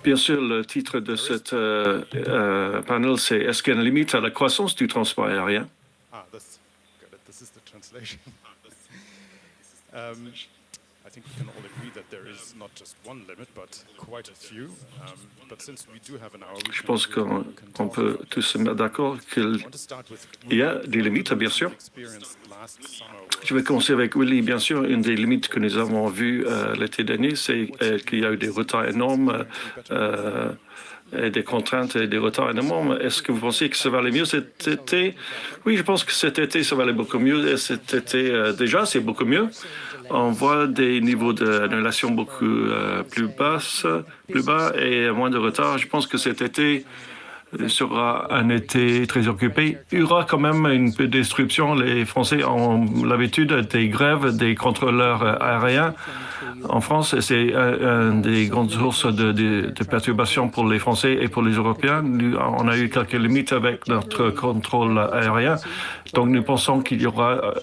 Bien sûr, le titre de cette panel, c'est Est-ce qu'il y a une limite à la croissance du transport aérien? This is the translation. I think we can all agree that there is not just one limit, but quite a few. But since we do have an hour, Je pense qu'on peut tous se mettre d'accord qu'il y a des limites, bien sûr. Je vais commencer avec Willy. Bien sûr, une des limites que nous avons vues l'été dernier, c'est qu'il y a eu des retards énormes et des contraintes et des retards énormes. Est-ce que vous pensez que ça va aller mieux cet été? Oui, je pense que cet été, ça va aller beaucoup mieux. Et cet été, déjà, c'est beaucoup mieux. On voit des niveaux d'annulation beaucoup plus bas et moins de retard. Je pense que cet été sera un été très occupé. Il y aura quand même une peu de destruction. Les Français ont l'habitude des grèves des contrôleurs aériens en France. Et c'est une des grandes sources de perturbations pour les Français et pour les Européens. On a eu quelques limites avec notre contrôle aérien. Donc nous pensons qu'il y aura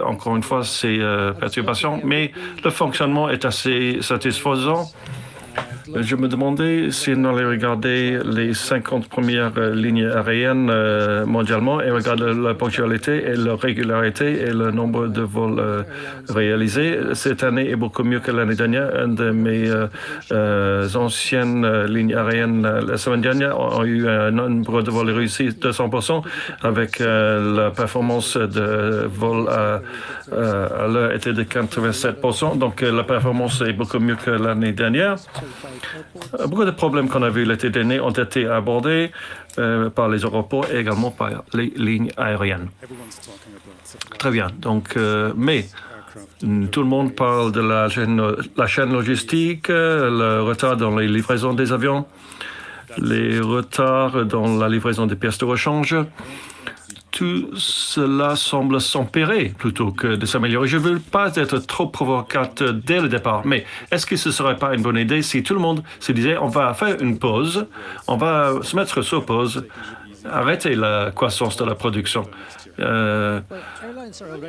encore une fois ces perturbations. Mais le fonctionnement est assez satisfaisant. Je me demandais si on allait regarder les 50 premières lignes aériennes mondialement et regarder la ponctualité et la régularité et le nombre de vols réalisés. Cette année est beaucoup mieux que l'année dernière. Une de mes anciennes lignes aériennes la semaine dernière ont eu un nombre de vols réussis de 200% avec la performance de vol à l'heure était de 87%. Donc la performance est beaucoup mieux que l'année dernière. Beaucoup de problèmes qu'on a vus l'été dernier ont été abordés par les aéroports et également par les lignes aériennes. Très bien. Donc, mais tout le monde parle de la chaîne logistique, le retard dans les livraisons des avions, les retards dans la livraison des pièces de rechange. Tout cela semble s'empirer plutôt que de s'améliorer. Je ne veux pas être trop provocateur dès le départ, mais est-ce que ce ne serait pas une bonne idée si tout le monde se disait on va faire une pause, on va se mettre sur pause, arrêter la croissance de la production.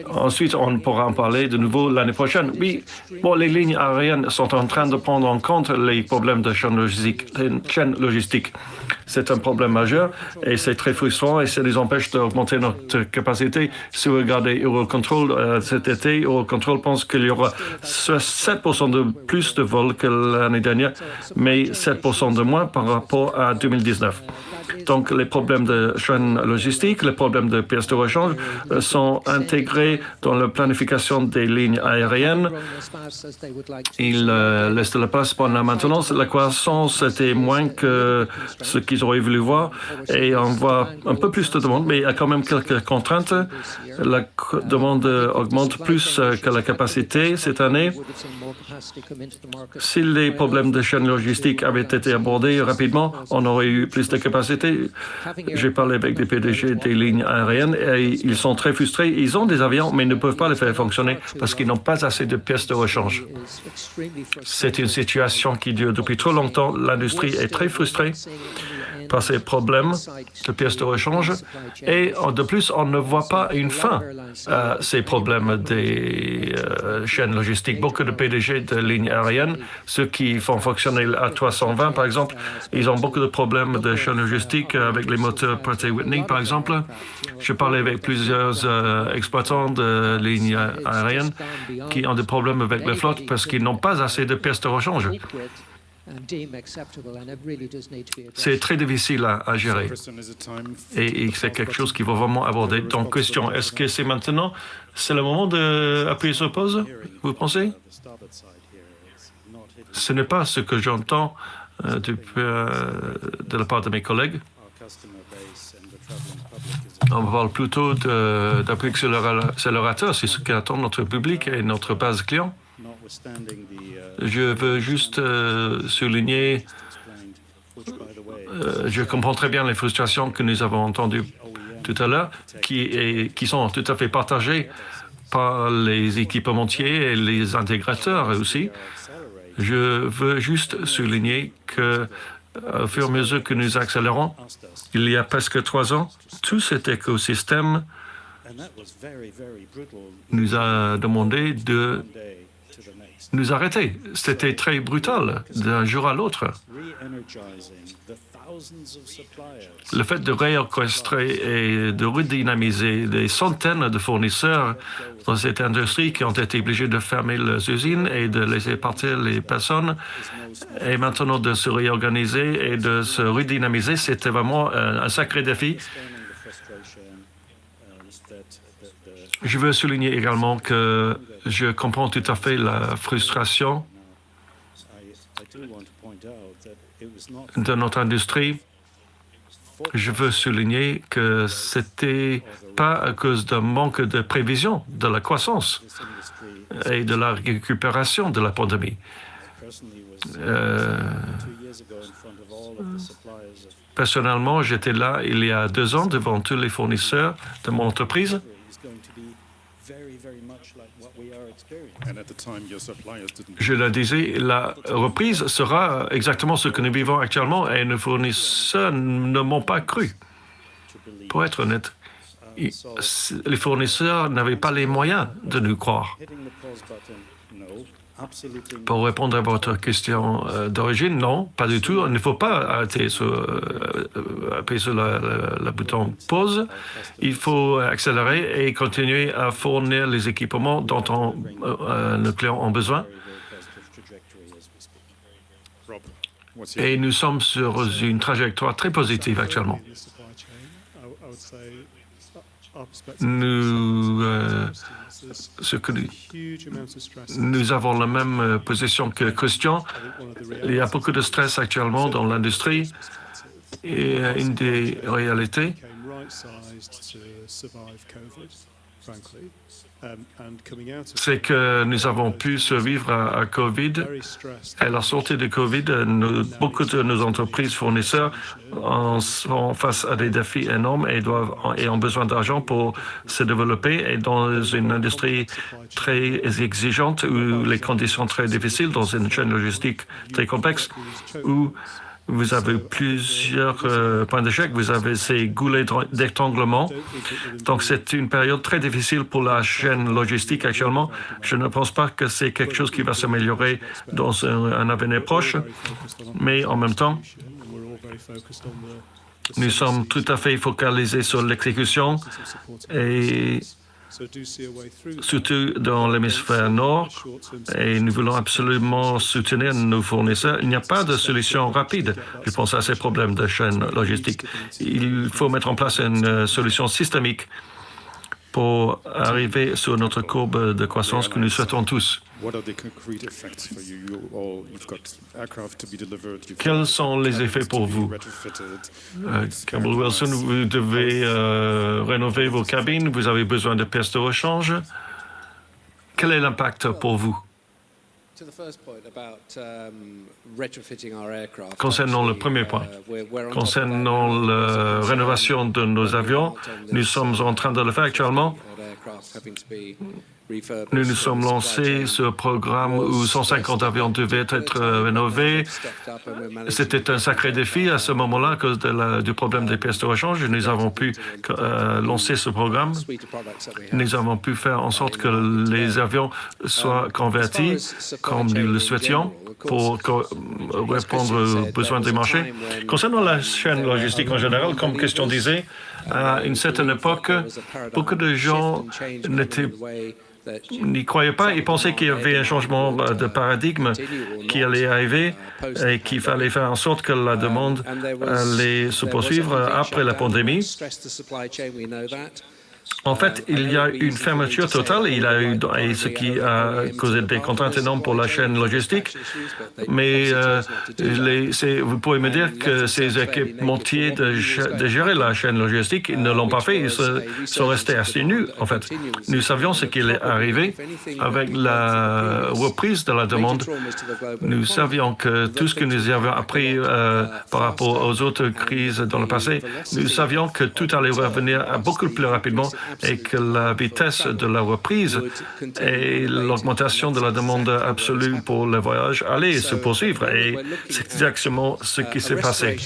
Ensuite, on pourra en parler de nouveau l'année prochaine. Oui, bon, les lignes aériennes sont en train de prendre en compte les problèmes de chaîne logistique. C'est un problème majeur et c'est très frustrant et ça nous empêche d'augmenter notre capacité. Si vous regardez Eurocontrol cet été, Eurocontrol pense qu'il y aura 7% de plus de vols que l'année dernière, mais 7% de moins par rapport à 2019. Donc, les problèmes de chaîne logistique, les problèmes de pièces de rechange sont intégrés dans la planification des lignes aériennes. Ils laissent de la place pour la maintenance. La croissance était moins que ce qu'ils auraient voulu voir et on voit un peu plus de demande, mais il y a quand même quelques contraintes. La demande augmente plus que la capacité cette année. Si les problèmes de chaîne logistique avaient été abordés rapidement, on aurait eu plus de capacité. J'ai parlé avec des PDG des lignes aériennes et ils sont très frustrés. Ils ont des avions, mais ils ne peuvent pas les faire fonctionner parce qu'ils n'ont pas assez de pièces de rechange. C'est une situation qui dure depuis trop longtemps. L'industrie est très frustrée par ces problèmes de pièces de rechange et de plus, on ne voit pas une fin à ces problèmes des chaînes logistiques. Beaucoup de PDG de lignes aériennes, ceux qui font fonctionner l'A320 par exemple, ils ont beaucoup de problèmes de chaîne logistique avec les moteurs Pratt & Whitney par exemple. Je parlais avec plusieurs exploitants de lignes aériennes qui ont des problèmes avec la flotte parce qu'ils n'ont pas assez de pièces de rechange. C'est très difficile à gérer et c'est quelque chose qu'il faut vraiment aborder. Donc, question, est-ce que c'est maintenant, c'est le moment d'appuyer sur pause, vous pensez? Ce n'est pas ce que j'entends de la part de mes collègues. On parle plutôt d'appuyer sur l'accélérateur, c'est ce qu'attend notre public et notre base client. Je veux juste souligner, je comprends très bien les frustrations que nous avons entendues tout à l'heure, qui sont tout à fait partagées par les équipementiers et les intégrateurs aussi. Je veux juste souligner que, au fur et à mesure que nous accélérons, il y a presque 3 ans, tout cet écosystème nous a demandé de nous arrêter. C'était très brutal d'un jour à l'autre. Le fait de réorchestrer et de redynamiser des centaines de fournisseurs dans cette industrie qui ont été obligés de fermer leurs usines et de laisser partir les personnes, et maintenant de se réorganiser et de se redynamiser, c'était vraiment un sacré défi. Je veux souligner également que je comprends tout à fait la frustration de notre industrie. Je veux souligner que c'était pas à cause d'un manque de prévision de la croissance et de la récupération de la pandémie. Personnellement, j'étais là il y a 2 ans devant tous les fournisseurs de mon entreprise. Je le disais, la reprise sera exactement ce que nous vivons actuellement et nos fournisseurs ne m'ont pas cru. Pour être honnête, les fournisseurs n'avaient pas les moyens de nous croire. Pour répondre à votre question d'origine, non, pas du tout. Il ne faut pas arrêter appuyer sur le bouton pause. Il faut accélérer et continuer à fournir les équipements dont nos clients ont besoin. Et nous sommes sur une trajectoire très positive actuellement. Nous avons la même position que Christian. Il y a beaucoup de stress actuellement dans l'industrie et une des réalités, c'est que nous avons pu survivre à COVID. À la sortie de COVID, beaucoup de nos entreprises fournisseurs sont face à des défis énormes et ont besoin d'argent pour se développer. Et dans une industrie très exigeante, où les conditions sont très difficiles, dans une chaîne logistique très complexe, où vous avez plusieurs points d'échec, vous avez ces goulets d'étranglement. Donc, c'est une période très difficile pour la chaîne logistique actuellement. Je ne pense pas que c'est quelque chose qui va s'améliorer dans un avenir proche, mais en même temps, nous sommes tout à fait focalisés sur l'exécution et surtout dans l'hémisphère nord, et nous voulons absolument soutenir nos fournisseurs. Il n'y a pas de solution rapide, je pense, à ces problèmes de chaîne logistique. Il faut mettre en place une solution systémique pour arriver sur notre courbe de croissance que nous souhaitons tous. Quels sont les effets pour vous? Campbell Wilson, vous devez rénover vos cabines, vous avez besoin de pièces de rechange. Quel est l'impact pour vous? Concernant le premier point, concernant la rénovation de nos avions, nous sommes en train de le faire actuellement. Nous nous sommes lancés ce programme où 150 avions devaient être rénovés. C'était un sacré défi à ce moment-là à cause du problème des pièces de rechange. Nous avons pu lancer ce programme. Nous avons pu faire en sorte que les avions soient convertis comme nous le souhaitions pour répondre aux besoins des marchés. Concernant la chaîne logistique en général, comme Christian disait, à une certaine époque, beaucoup de gens n'y croyaient pas. Ils pensaient qu'il y avait un changement de paradigme qui allait arriver et qu'il fallait faire en sorte que la demande allait se poursuivre après la pandémie. En fait, il y a une fermeture totale, ce qui a causé des contraintes énormes pour la chaîne logistique. Mais vous pouvez me dire que ces équipementiers de gérer la chaîne logistique, ils ne l'ont pas fait, ils sont restés assez nus, en fait. Nous savions ce qui allait arriver avec la reprise de la demande. Nous savions que tout ce que nous avions appris par rapport aux autres crises dans le passé, nous savions que tout allait revenir beaucoup plus rapidement et que la vitesse de la reprise et l'augmentation de la demande absolue pour le voyage allaient se poursuivre. Et c'est exactement ce qui s'est passé.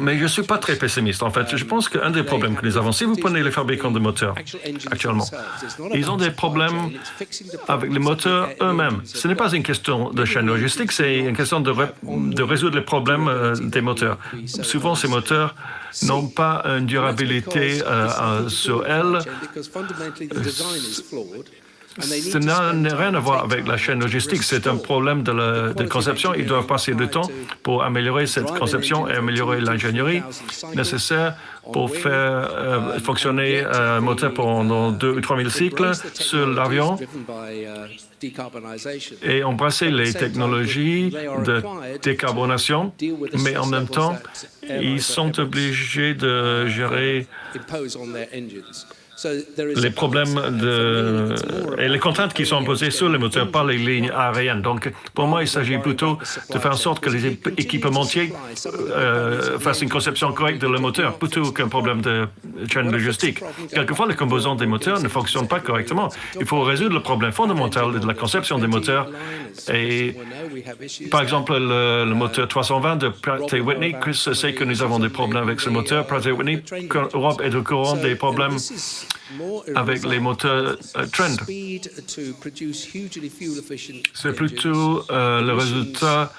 Mais je ne suis pas très pessimiste, en fait. Je pense qu'un des problèmes que nous avons, si vous prenez les fabricants de moteurs actuellement, ils ont des problèmes avec les moteurs eux-mêmes. Ce n'est pas une question de chaîne logistique, c'est une question de résoudre les problèmes des moteurs. Souvent, ces moteurs n'ont pas une durabilité sur elles. Ça n'a rien à voir avec la chaîne logistique. C'est un problème de conception. Ils doivent passer du temps pour améliorer cette conception et améliorer l'ingénierie nécessaire pour faire fonctionner un moteur pendant 2 ou 3 000 cycles sur l'avion et embrasser les technologies de décarbonation, mais en même temps, ils sont obligés de gérer les problèmes et les contraintes qui sont imposées sur les moteurs par les lignes aériennes. Donc, pour moi, il s'agit plutôt de faire en sorte que les équipementiers fassent une conception correcte de le moteur, plutôt qu'un problème de chaîne logistique. Quelquefois, les composants des moteurs ne fonctionnent pas correctement. Il faut résoudre le problème fondamental de la conception des moteurs. Et, par exemple, le moteur 320 de Pratt & Whitney, Chris sait que nous avons des problèmes avec ce moteur. Pratt & Whitney, Europe est au courant des problèmes avec les moteurs Trend. C'est plutôt le résultat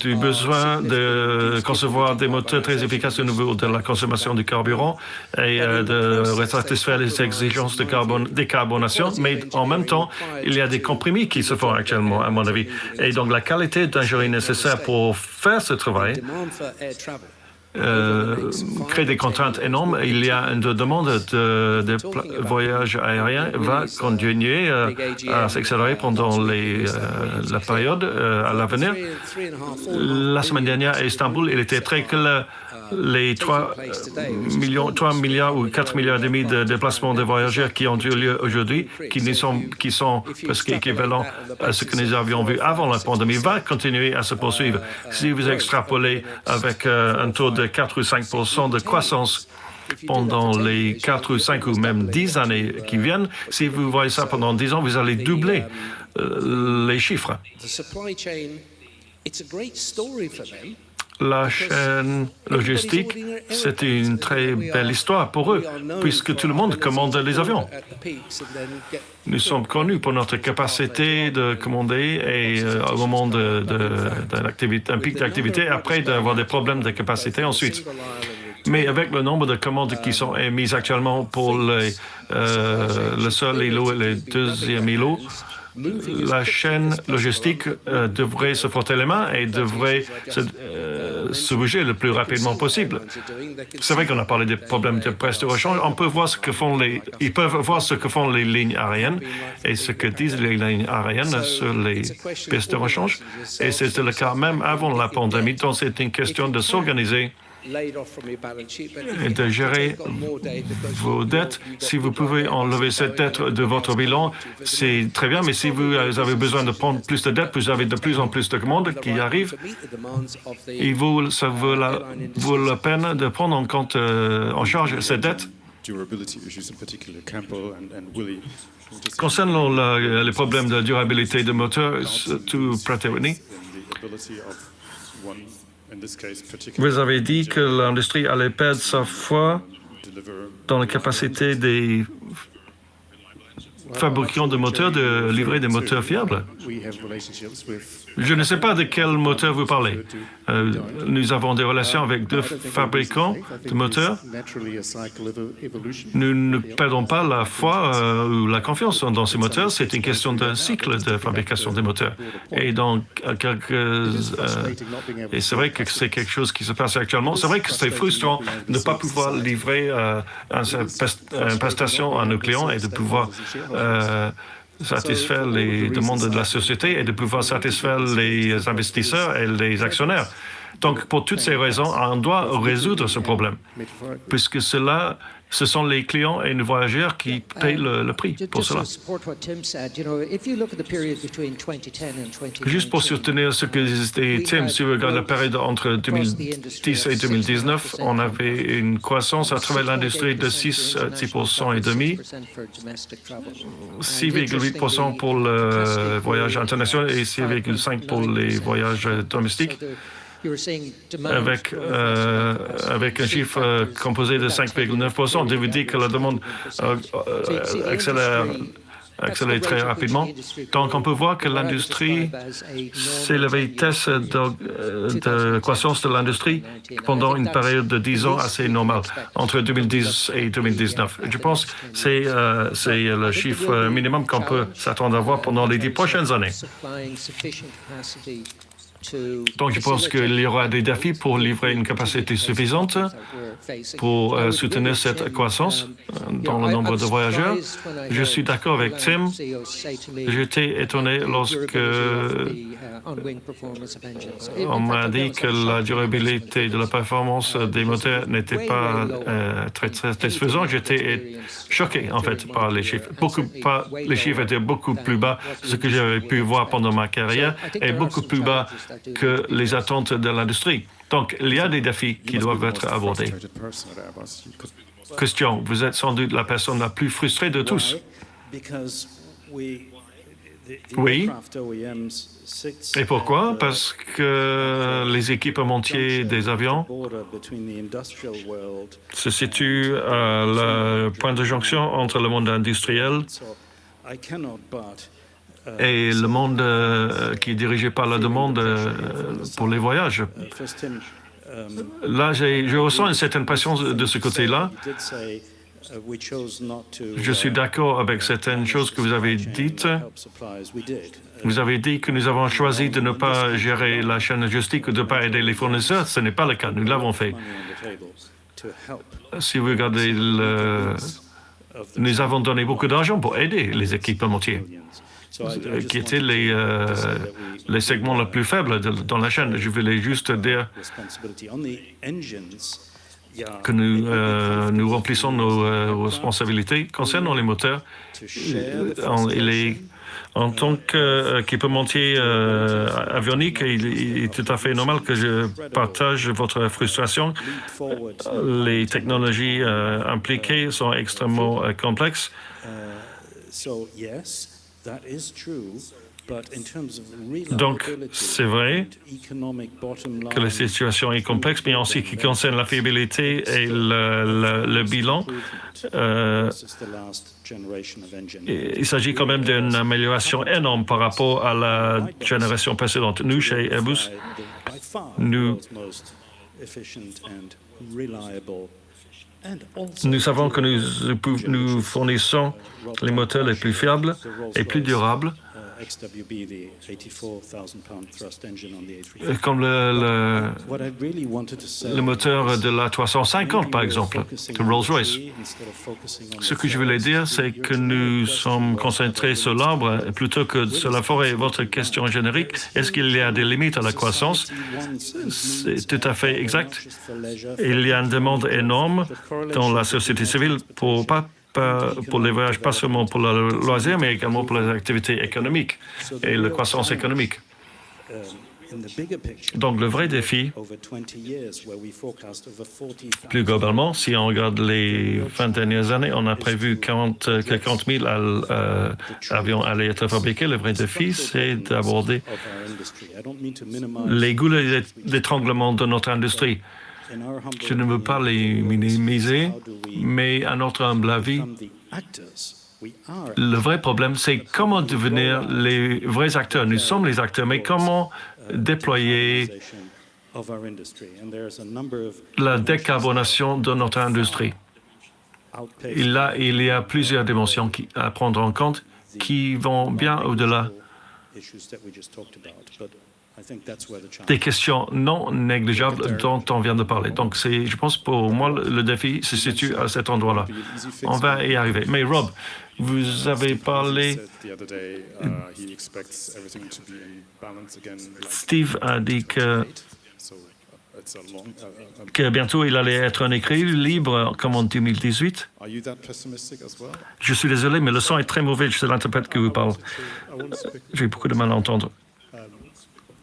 du besoin de concevoir des moteurs très efficaces au niveau de la consommation du carburant et de satisfaire les exigences de décarbonation, mais en même temps, il y a des compromis qui se font actuellement, à mon avis. Et donc, la qualité d'ingénierie nécessaire pour faire ce travail crée des contraintes énormes. Il y a une demande de voyages aériens va continuer à s'accélérer pendant la période à l'avenir. La semaine dernière à Istanbul, il était très clair les 3 milliards ou 4 milliards et demi de déplacements de voyageurs qui ont eu lieu aujourd'hui, qui sont presque équivalents à ce que nous avions vu avant la pandémie, va continuer à se poursuivre. Si vous extrapolez avec un taux de 4 ou 5 % de croissance pendant les 4 ou 5 ou même 10 années qui viennent, si vous voyez ça pendant 10 ans, vous allez doubler les chiffres. La chaîne logistique, c'est une très belle histoire pour eux, puisque tout le monde commande les avions. Nous sommes connus pour notre capacité de commander et au moment d'un pic d'activité, après d'avoir des problèmes de capacité ensuite. Mais avec le nombre de commandes qui sont émises actuellement pour le seul îlot et le deuxième îlot, la chaîne logistique devrait se frotter les mains et devrait se bouger le plus rapidement possible. C'est vrai qu'on a parlé des problèmes de presse de rechange. On peut voir ils peuvent voir ce que font les lignes aériennes et ce que disent les lignes aériennes sur les pistes de rechange. Et c'était le cas même avant la pandémie. Donc, c'est une question de s'organiser et de gérer vos dettes. Si vous pouvez enlever cette dette de votre bilan, c'est très bien, mais si vous avez besoin de prendre plus de dettes, vous avez de plus en plus de commandes qui arrivent, ça vaut la peine de prendre en compte, en charge cette dette. Concernant les problèmes de durabilité de moteur, surtout Pratt & Whitney, vous avez dit que l'industrie allait perdre sa foi dans la capacité des fabricants de moteurs de livrer des moteurs fiables. Je ne sais pas de quel moteur vous parlez. Nous avons des relations avec 2 fabricants de moteurs. Nous ne perdons pas la foi ou la confiance dans ces moteurs. C'est une question d'un cycle de fabrication des moteurs. Et donc, et c'est vrai que c'est quelque chose qui se passe actuellement. C'est vrai que c'est frustrant de ne pas pouvoir livrer une prestation à nos clients et de pouvoir satisfaire les demandes de la société et de pouvoir satisfaire les investisseurs et les actionnaires. Donc, pour toutes ces raisons, on doit résoudre ce problème, puisque ce sont les clients et les voyageurs qui payent le prix pour cela. Juste pour soutenir ce que disait Tim, si vous regardez la période entre 2010 et 2019, on avait une croissance à travers l'industrie de 6% et demi, 6,8% pour le voyage international et 6,5% pour les voyages domestiques. Avec un chiffre composé de 5,9%, je vous dis que la demande accélère très rapidement. Donc, on peut voir que l'industrie, c'est la vitesse de croissance de l'industrie pendant une période de 10 ans assez normale, entre 2010 et 2019. Je pense que c'est le chiffre minimum qu'on peut s'attendre à voir pendant les 10 prochaines années. Donc, je pense qu'il y aura des défis pour livrer une capacité suffisante pour soutenir cette croissance dans le nombre de voyageurs. Je suis d'accord avec Tim. J'étais étonné lorsque on m'a dit que la durabilité de la performance des moteurs n'était pas très satisfaisante. J'étais choqué, en fait, par les chiffres. Les chiffres étaient beaucoup plus bas que ce que j'avais pu voir pendant ma carrière et beaucoup plus bas que les attentes de l'industrie. Donc, il y a des défis qui doivent être abordés. Christian, vous êtes sans doute la personne la plus frustrée de tous. Oui. Et pourquoi? Parce que les équipementiers des avions se situent à le point de jonction entre le monde industriel et le monde qui est dirigé par la demande pour les voyages. Là, je ressens une certaine passion de ce côté-là. Je suis d'accord avec certaines choses que vous avez dites. Vous avez dit que nous avons choisi de ne pas gérer la chaîne logistique ou de ne pas aider les fournisseurs. Ce n'est pas le cas. Nous l'avons fait. Si vous regardez, nous avons donné beaucoup d'argent pour aider les équipementiers, qui étaient les segments les plus faibles dans la chaîne. Je voulais juste dire que nous remplissons nos responsabilités. Concernant les moteurs, en tant qu'équipementier avionique, il est tout à fait normal que je partage votre frustration. Les technologies impliquées sont extrêmement complexes. Donc, c'est vrai que la situation est complexe, mais en ce qui concerne la fiabilité et le bilan, il s'agit quand même d'une amélioration énorme par rapport à la génération précédente. Nous, chez Airbus, nous savons que nous fournissons les moteurs les plus fiables et plus durables, comme le moteur de l'A350, par exemple, de Rolls-Royce. Ce que je voulais dire, c'est que nous sommes concentrés sur l'arbre plutôt que sur la forêt. Votre question générique, est-ce qu'il y a des limites à la croissance? C'est tout à fait exact. Il y a une demande énorme dans la société civile pour les voyages, pas seulement pour le loisir, mais également pour les activités économiques et la croissance économique. Donc, le vrai défi, plus globalement, si on regarde les 20 dernières années, on a prévu que 40 000 avions allaient être fabriqués. Le vrai défi, c'est d'aborder les goulets d'étranglement de notre industrie. Je ne veux pas les minimiser, mais à notre humble avis, le vrai problème, c'est comment devenir les vrais acteurs. Nous sommes les acteurs, mais comment déployer la décarbonation de notre industrie? Il y a plusieurs dimensions à prendre en compte qui vont bien au-delà des questions non négligeables dont on vient de parler. Donc, je pense pour moi, le défi se situe à cet endroit-là. On va y arriver. Mais Rob, vous avez parlé... Steve a dit que it's a long. que bientôt il allait être un écrit libre comme en 2018. Are you that pessimistic as well? Je suis désolé, mais le son est très mauvais. C'est l'interprète qui vous parle. I want to speak J'ai beaucoup de mal à entendre.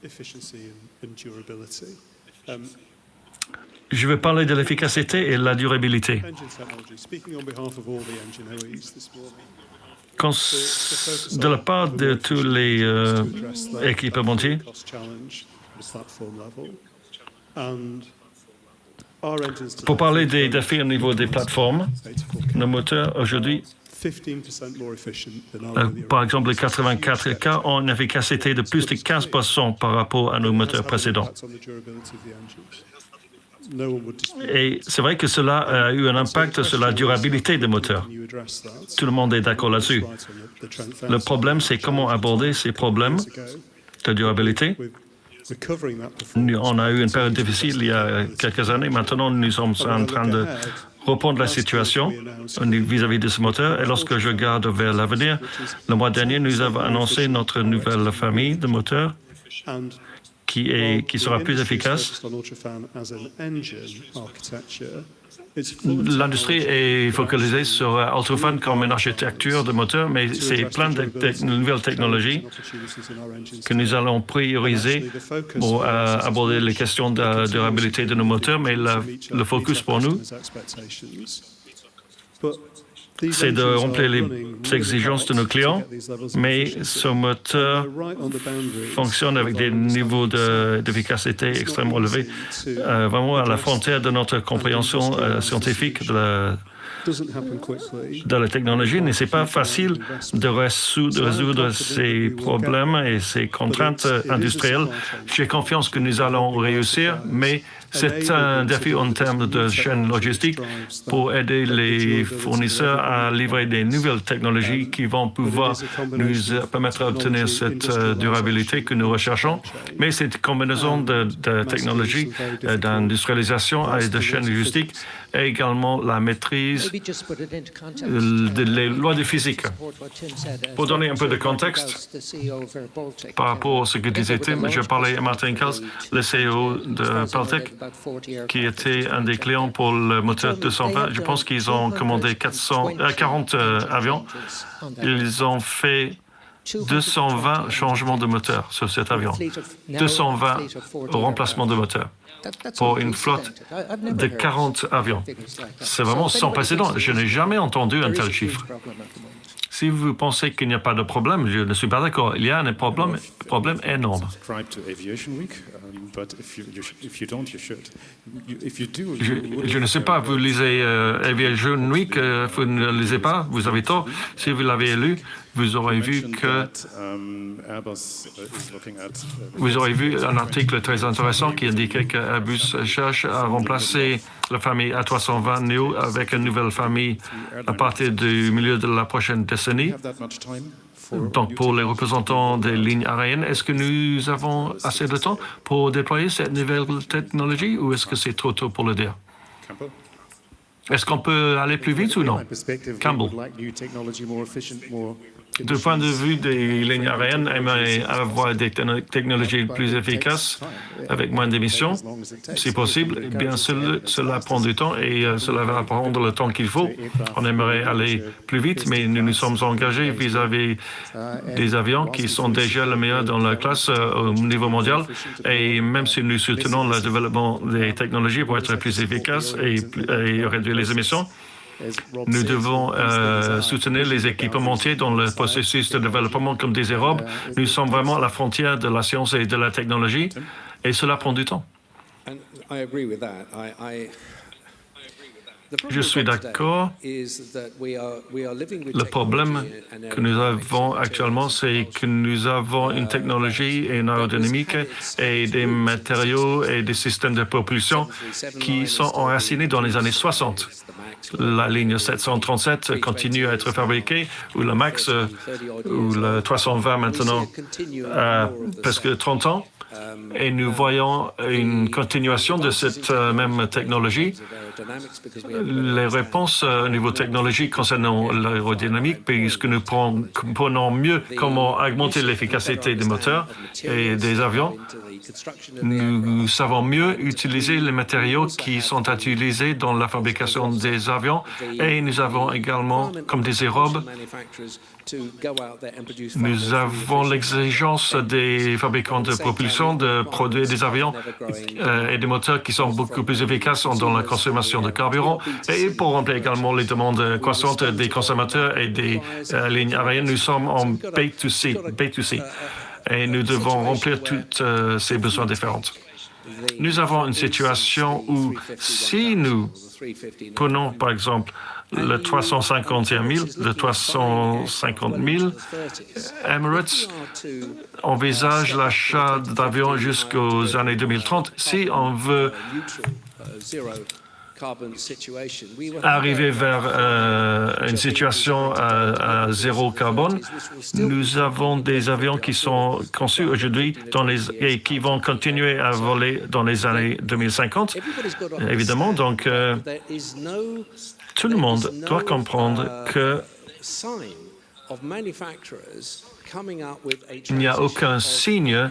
efficiency and durability. Je veux parler de l'efficacité et de la durabilité. Engine technology. Speaking on behalf of all the engine OEs this morning. De la part de tous les équipementiers, Cost challenge at a platform level. And our engines pour parler today des défis au niveau des plateformes, 84K, nos moteurs aujourd'hui, 15% more efficient than our earlier par exemple les 84K, ont une efficacité de plus de 15% par rapport à nos moteurs précédents. impact on the durability of the engines. No one would dispute. Et c'est vrai que cela a eu un impact sur la durabilité des moteurs. Can you address that? Tout le monde est d'accord là-dessus. Right on the Trent Le problème, c'est comment aborder ces problèmes ago, de durabilité. with recovering that performance. On a eu une période difficile il y a quelques années. Maintenant, nous sommes en train de reprendre la situation vis-à-vis de ce moteur. Et lorsque je regarde vers l'avenir, le mois dernier, nous avons annoncé notre nouvelle famille de moteurs And qui sera plus efficace. L'industrie est focalisée sur Ultrafan comme une architecture de moteur, mais c'est plein de nouvelles technologies que nous allons prioriser pour aborder les questions de durabilité de nos moteurs, mais le focus pour nous, c'est de remplir les exigences de nos clients, mais ce moteur fonctionne avec des niveaux d'efficacité extrêmement élevés, vraiment à la frontière de notre compréhension scientifique de la technologie. Mais ce n'est pas facile de résoudre ces problèmes et ces contraintes industrielles. J'ai confiance que nous allons réussir, mais c'est un défi en termes de chaîne logistique pour aider les fournisseurs à livrer des nouvelles technologies qui vont pouvoir nous permettre d'obtenir cette durabilité que nous recherchons. Mais cette combinaison de technologies, d'industrialisation et de chaîne logistique et également la maîtrise des lois de physique. Pour donner un peu de contexte par rapport à ce que disait Tim, je parlais à Martin Kals, le CEO de Peltec, qui était un des clients pour le moteur 220. Je pense qu'ils ont commandé 40 avions. Ils ont fait 220 changements de moteur sur cet avion, 220 remplacements de moteur pour une flotte de 40 avions. C'est vraiment sans précédent. Je n'ai jamais entendu un tel chiffre. Si vous pensez qu'il n'y a pas de problème, je ne suis pas d'accord. Il y a un problème énorme. Je ne sais pas, vous lisez Aviation Week, vous ne le lisez pas, vous avez tort. Si vous l'avez lu, vous aurez vu un article très intéressant qui indiquait qu'Airbus cherche à remplacer la famille A320 Neo avec une nouvelle famille à partir du milieu de la prochaine décennie. Donc, pour les représentants des lignes aériennes, est-ce que nous avons assez de temps pour déployer cette nouvelle technologie ou est-ce que c'est trop tôt pour le dire? Est-ce qu'on peut aller plus vite ou non? Campbell. Du point de vue des lignes aériennes, aimerait avoir des technologies plus efficaces avec moins d'émissions, si possible. Bien sûr, cela prend du temps et cela va prendre le temps qu'il faut. On aimerait aller plus vite, mais nous nous sommes engagés vis-à-vis des avions qui sont déjà les meilleurs dans la classe au niveau mondial. Et même si nous soutenons le développement des technologies pour être plus efficaces et réduire les émissions, nous devons soutenir les équipementiers dans le processus de développement comme disait Rob. Nous sommes vraiment à la frontière de la science et de la technologie et cela prend du temps. Je suis d'accord. Le problème que nous avons actuellement, c'est que nous avons une technologie et une aérodynamique et des matériaux et des systèmes de propulsion qui sont enracinés dans les années 60. la ligne 737 continue à être fabriquée, ou le MAX, ou le 320 maintenant, presque 30 ans. Et nous voyons une continuation de cette même technologie. Les réponses au niveau technologique concernant l'aérodynamique, puisque nous comprenons mieux comment augmenter l'efficacité des moteurs et des avions, nous savons mieux utiliser les matériaux qui sont utilisés dans la fabrication des avions et nous avons également, comme disait Rob, nous avons l'exigence des fabricants de propulsion de produire des avions et des moteurs qui sont beaucoup plus efficaces dans la consommation de carburant et pour remplir également les demandes croissantes des consommateurs et des lignes aériennes. Nous sommes en B2C, et nous devons remplir tous ces besoins différents. Nous avons une situation où si nous prenons par exemple le 351 000, le 350 000, Emirates envisage l'achat d'avions jusqu'aux années 2030. Si on veut arriver vers une situation à zéro carbone, nous avons des avions qui sont conçus aujourd'hui et qui vont continuer à voler dans les années 2050, évidemment. Donc, tout le monde doit comprendre qu'il n'y a aucun signe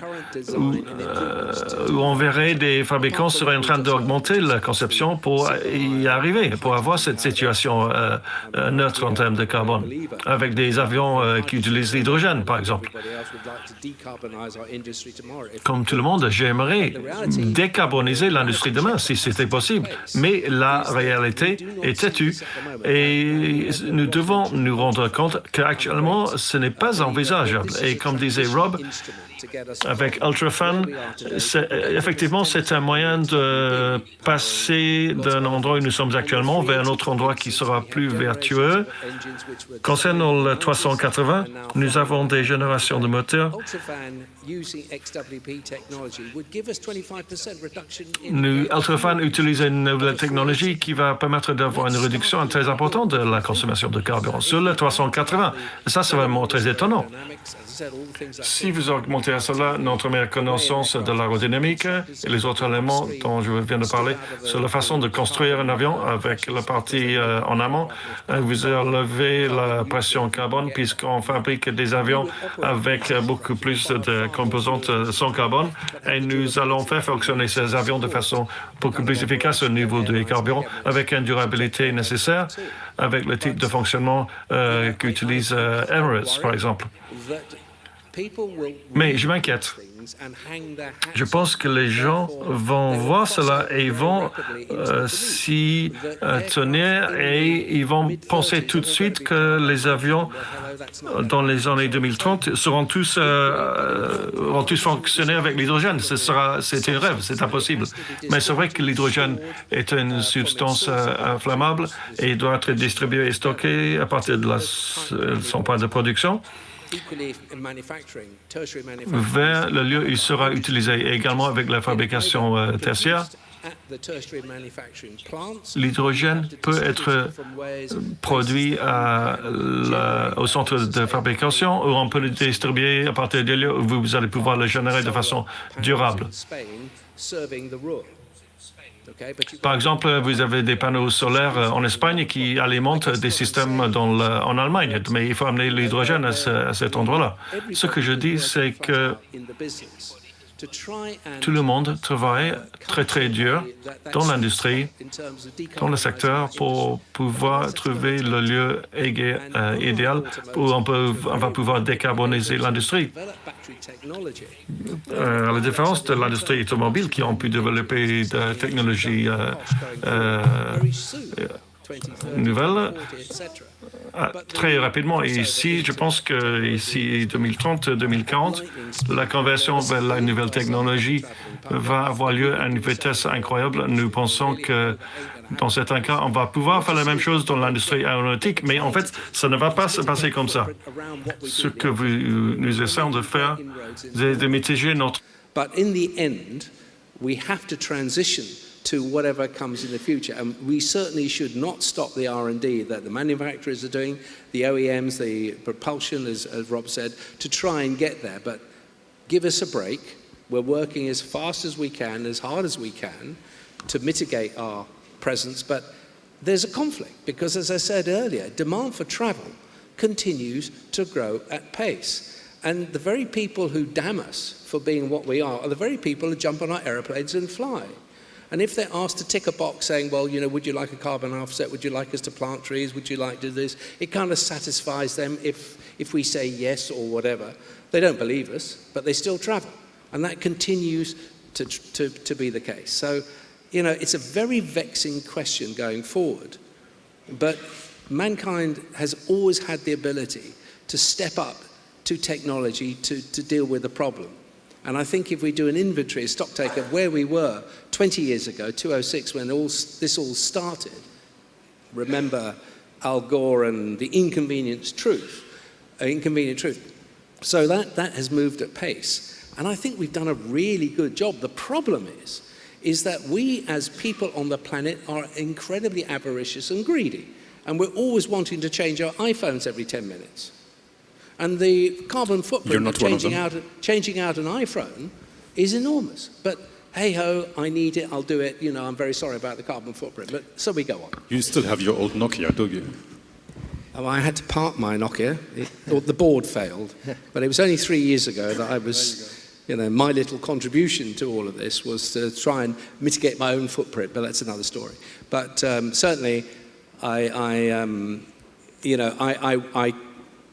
où on verrait des fabricants seraient en train d'augmenter la conception pour y arriver, pour avoir cette situation neutre en termes de carbone, avec des avions qui utilisent l'hydrogène, par exemple. Comme tout le monde, j'aimerais décarboniser l'industrie demain, si c'était possible, mais la réalité est têtue et nous devons nous rendre compte qu'actuellement, ce n'est pas envisageable. Et comme disait Rob, avec Ultrafan, effectivement, c'est un moyen de passer d'un endroit où nous sommes actuellement vers un autre endroit qui sera plus vertueux. Concernant le 380, nous avons des générations de moteurs. Ultrafan utilise une nouvelle technologie qui va permettre d'avoir une réduction très importante de la consommation de carburant sur le 380. Ça, c'est vraiment très étonnant. Si vous augmentez à cela notre meilleure connaissance de l'aérodynamique et les autres éléments dont je viens de parler sur la façon de construire un avion avec la partie en amont, vous enlevez la pression carbone puisqu'on fabrique des avions avec beaucoup plus de composantes sans carbone et nous allons faire fonctionner ces avions de façon beaucoup plus efficace au niveau des carburants avec une durabilité nécessaire avec le type de fonctionnement qu'utilise Emirates, par exemple. Mais je m'inquiète. Je pense que les gens vont voir cela et vont s'y tenir et ils vont penser tout de suite que les avions dans les années 2030 vont tous fonctionner avec l'hydrogène. C'est un rêve, c'est impossible. Mais c'est vrai que l'hydrogène est une substance inflammable et doit être distribué et stocké à partir de son point de production vers le lieu où il sera utilisé également avec la fabrication tertiaire. L'hydrogène peut être produit au centre de fabrication ou on peut le distribuer à partir des lieux où vous allez pouvoir le générer de façon durable. Par exemple, vous avez des panneaux solaires en Espagne qui alimentent des systèmes en Allemagne, mais il faut amener l'hydrogène à cet endroit-là. Ce que je dis, c'est que tout le monde travaille très, très dur dans l'industrie, dans le secteur, pour pouvoir trouver le lieu idéal où on va pouvoir décarboniser l'industrie. À la différence de l'industrie automobile qui ont pu développer des technologies nouvelles très rapidement. Et ici, je pense qu'ici, 2030-2040, la conversion vers la nouvelle technologie va avoir lieu à une vitesse incroyable. Nous pensons que dans certains cas, on va pouvoir faire la même chose dans l'industrie aéronautique, mais en fait, ça ne va pas se passer comme ça. Ce que nous essayons de faire, c'est de mitiger notre... to whatever comes in the future. And we certainly should not stop the R&D that the manufacturers are doing, the OEMs, the propulsion, as Rob said, to try and get there. But give us a break. We're working as fast as we can, as hard as we can, to mitigate our presence. But there's a conflict because, as I said earlier, demand for travel continues to grow at pace. And the very people who damn us for being what we are the very people who jump on our airplanes and fly. And if they're asked to tick a box saying, well, you know, would you like a carbon offset? Would you like us to plant trees? Would you like to do this? It kind of satisfies them if we say yes or whatever. They don't believe us, but they still travel. And that continues to be the case. So, you know, it's a very vexing question going forward. But mankind has always had the ability to step up to technology to deal with the problem. And I think if we do an inventory, a stock take of where we were 20 years ago, 2006, when this all started, remember Al Gore and the inconvenient truth. So that has moved at pace. And I think we've done a really good job. The problem is that we as people on the planet are incredibly avaricious and greedy. And we're always wanting to change our iPhones every 10 minutes. And the carbon footprint of changing out an iPhone is enormous. But hey-ho, I need it, I'll do it. You know, I'm very sorry about the carbon footprint. But so we go on. You still have your old Nokia, don't you? Oh, I had to park my Nokia. The board failed. But it was only 3 years ago that I was... You know, my little contribution to all of this was to try and mitigate my own footprint, but that's another story. But certainly, I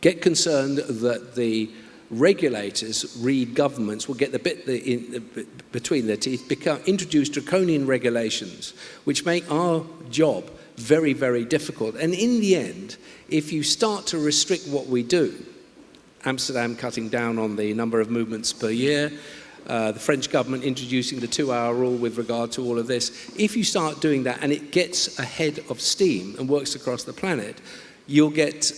get concerned that the regulators, read governments, will get the bit between their teeth, introduce draconian regulations, which make our job very, very difficult. And in the end, if you start to restrict what we do, Amsterdam cutting down on the number of movements per year, the French government introducing the 2-hour rule with regard to all of this. If you start doing that and it gets ahead of steam and works across the planet, you'll get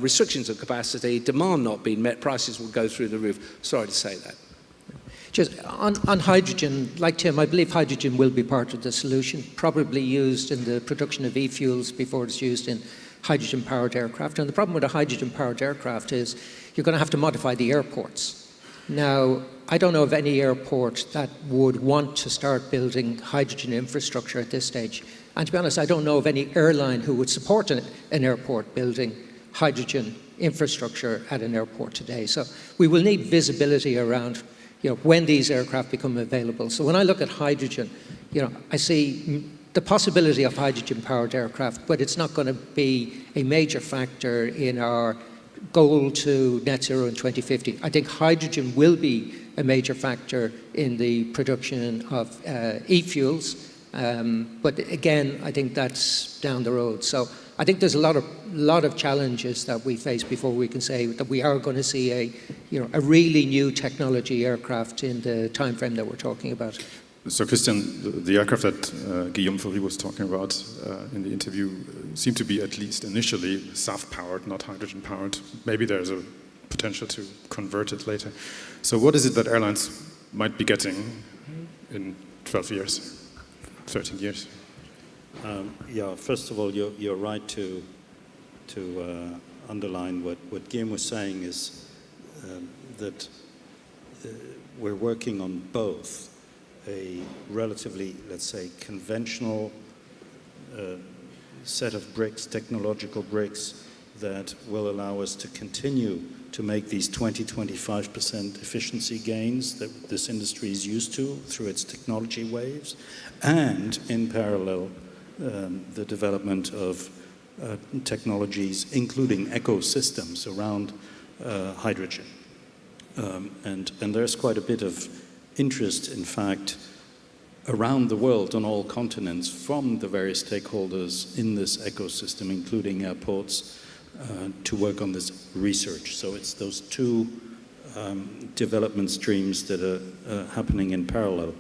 restrictions of capacity, demand not being met, prices will go through the roof. Sorry to say that. Just on hydrogen, like Tim, I believe hydrogen will be part of the solution, probably used in the production of e-fuels before it's used in hydrogen-powered aircraft. And the problem with a hydrogen-powered aircraft is you're going to have to modify the airports. Now, I don't know of any airport that would want to start building hydrogen infrastructure at this stage. And to be honest, I don't know of any airline who would support an airport building hydrogen infrastructure at an airport today. So we will need visibility around, you know, when these aircraft become available. So when I look at hydrogen, you know, I see the possibility of hydrogen-powered aircraft, but it's not going to be a major factor in our goal to net zero in 2050. I think hydrogen will be a major factor in the production of e-fuels, but again, I think that's down the road. So I think there's a lot of challenges that we face before we can say that we are going to see a really new technology aircraft in the time frame that we're talking about. So, Christian, the aircraft that Guillaume Faury was talking about in the interview seemed to be at least initially SAF-powered, not hydrogen-powered. Maybe there's a potential to convert it later. So what is it that airlines might be getting in 12 years, 13 years? Yeah, first of all, you're right to underline what Guillaume was saying is that we're working on both a relatively, let's say, conventional set of bricks, technological bricks, that will allow us to continue to make these 20-25% efficiency gains that this industry is used to through its technology waves, and in parallel, the development of technologies, including ecosystems around hydrogen. And there's quite a bit of interest, in fact, around the world on all continents from the various stakeholders in this ecosystem, including airports, to work on this research. So it's those two development streams that are happening in parallel.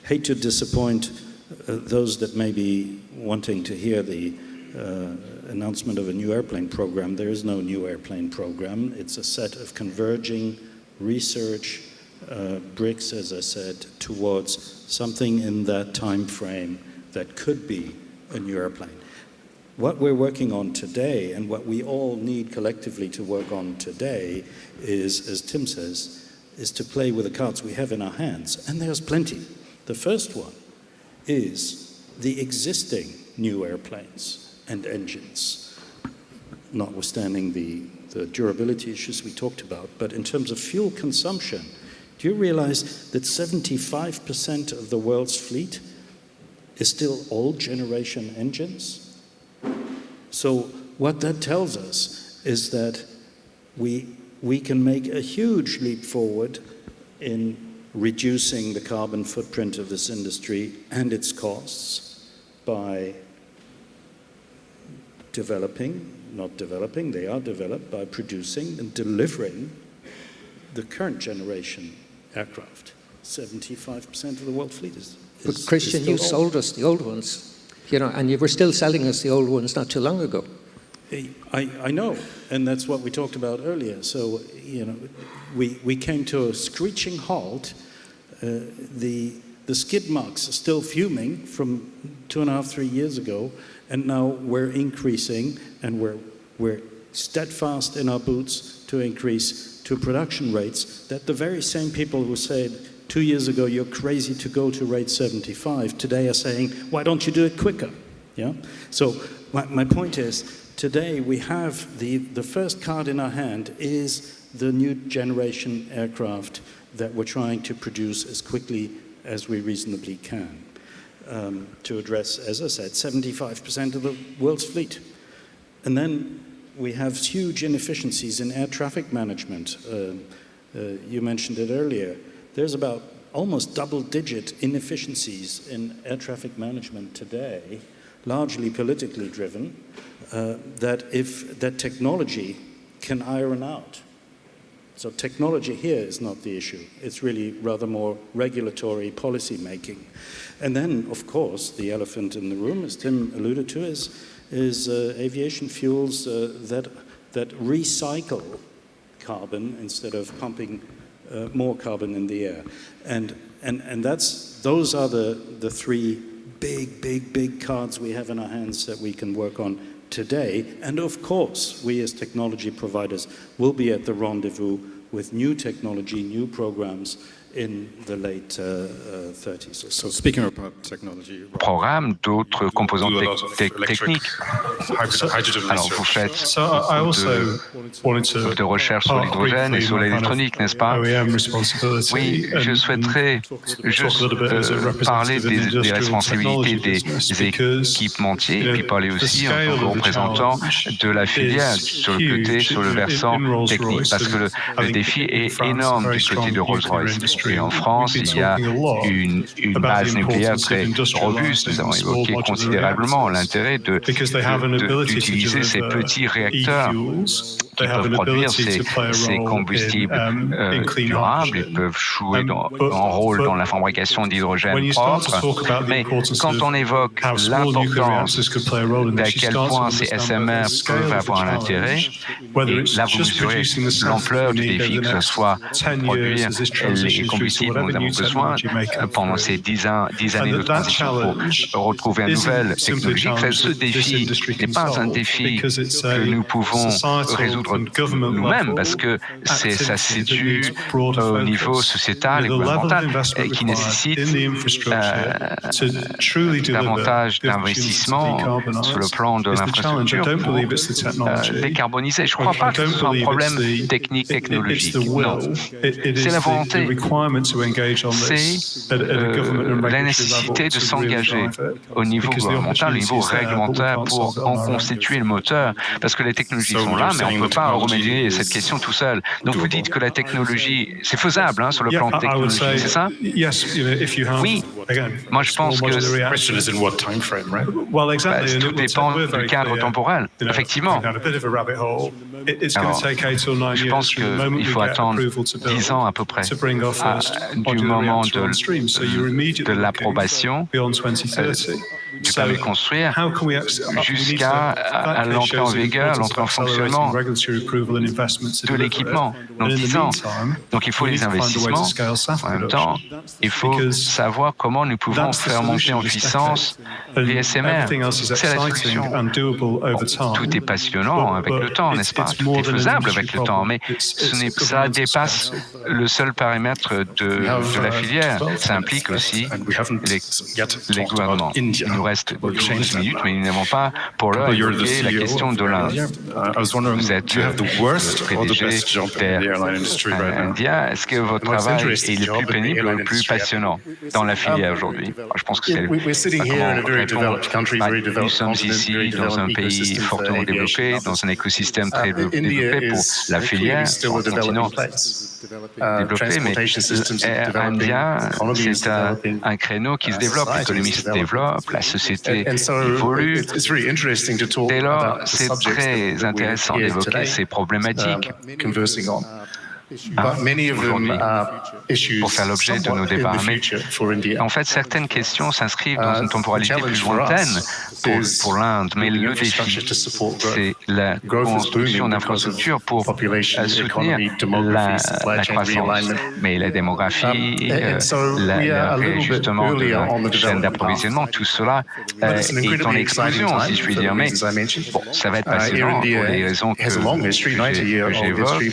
Hate to disappoint those that may be wanting to hear the announcement of a new airplane program. There is no new airplane program. It's a set of converging research bricks, as I said, towards something in that time frame that could be a new airplane. What we're working on today, and what we all need collectively to work on today, is, as Tim says, is to play with the cards we have in our hands. And there's plenty. The first one is the existing new airplanes and engines, notwithstanding the durability issues we talked about. But in terms of fuel consumption, do you realize that 75% of the world's fleet is still old generation engines? So what that tells us is that we can make a huge leap forward in reducing the carbon footprint of this industry and its costs by not developing, they are developed by producing and delivering the current generation aircraft. 75% of the world fleet is But Christian, you sold us the old ones. And you were still selling us the old ones not too long ago. I know, and that's what we talked about earlier. So, we came to a screeching halt. The skid marks are still fuming from 2.5, 3 years ago, and now we're increasing, and we're steadfast in our boots to increase to production rates that the very same people who said 2 years ago, you're crazy to go to rate 75. Today are saying, why don't you do it quicker? Yeah. So my point is, today we have the first card in our hand is the new generation aircraft that we're trying to produce as quickly as we reasonably can to address, as I said, 75% of the world's fleet. And then we have huge inefficiencies in air traffic management. You mentioned it earlier. There's about almost double-digit inefficiencies in air traffic management today, largely politically driven, that technology can iron out. So technology here is not the issue. It's really rather more regulatory policy making. And then, of course, the elephant in the room, as Tim alluded to, is aviation fuels that recycle carbon instead of pumping more carbon in the air, and those are the three big cards we have in our hands that we can work on today. And of course, we as technology providers will be at the rendezvous with new technology, new programs in the late 30s. So speaking about technology, programme, d'autres composantes techniques. Alors vous faites beaucoup de recherches sur l'hydrogène et sur l'électronique, n'est-ce pas? Oui, je souhaiterais juste parler des responsabilités des équipementiers et puis parler aussi en tant que représentant de la filière sur le côté, sur le versant technique, parce que le défi est énorme du côté de Rolls-Royce. Et en France, il y a une base nucléaire très robuste. Nous avons évoqué considérablement l'intérêt d'utiliser ces petits réacteurs qui peuvent produire ces combustibles durables et peuvent jouer un rôle dans la fabrication d'hydrogène propre. Mais quand on évoque l'importance d'à quel point ces SMR peuvent avoir un intérêt, et là vous mesurez l'ampleur du défi, que ce soit produire les combustibles dont nous avons besoin pendant ces 10 années de transition pour retrouver une nouvelle technologie. Ce défi n'est pas un défi que nous pouvons résoudre nous-mêmes, parce que ça se situe au niveau sociétal et gouvernemental qui nécessite davantage d'investissement sur le plan de l'infrastructure pour décarboniser. Je ne crois pas que ce soit un problème technique-technologique. Non. C'est la volonté. C'est la nécessité de s'engager au niveau gouvernemental, au niveau réglementaire pour en constituer le moteur, parce que les technologies sont là, mais on ne peut pas remédier à cette question tout seul. Donc vous dites que la technologie, c'est faisable sur le plan technologique, c'est ça? Oui. Moi je pense que tout dépend du cadre temporel, effectivement. Alors, je pense qu'il faut attendre 10 ans à peu près du moment de l'approbation du permis de construire jusqu'à l'entrée en vigueur, l'entrée en fonctionnement de l'équipement. Donc 10 ans. Donc il faut les investissements. En même temps, il faut savoir comment nous pouvons faire monter en puissance l'ISMR. C'est la solution. Bon, tout est passionnant avec le temps, n'est-ce pas? Tout est faisable avec le temps, mais ça dépasse le seul paramètre de la filière. Ça implique aussi les gouvernements. Il nous reste 12 minutes, mais nous n'avons pas pour l'heure évoqué la question de l'Inde. Vous êtes PDG d'India. Est-ce que votre travail est le plus pénible ou le plus passionnant dans la filière aujourd'hui? Je pense que c'est nous sommes ici dans un pays fortement développé, dans un écosystème très développé pour la filière, sur un continent développé, mais l'India, c'est un créneau qui se développe, l'économie se développe, la société évolue. Dès lors, c'est très intéressant d'évoquer ces problématiques. Pour faire l'objet de nos débats. Mais en fait, certaines questions s'inscrivent dans une temporalité plus lointaine pour l'Inde, mais le défi, c'est la construction d'infrastructures pour soutenir la croissance. Mais la démographie, le réajustement de la chaîne d'approvisionnement, tout cela est en explosion, si je puis dire. Mais bon, ça va être passionnant pour les raisons que j'évoque.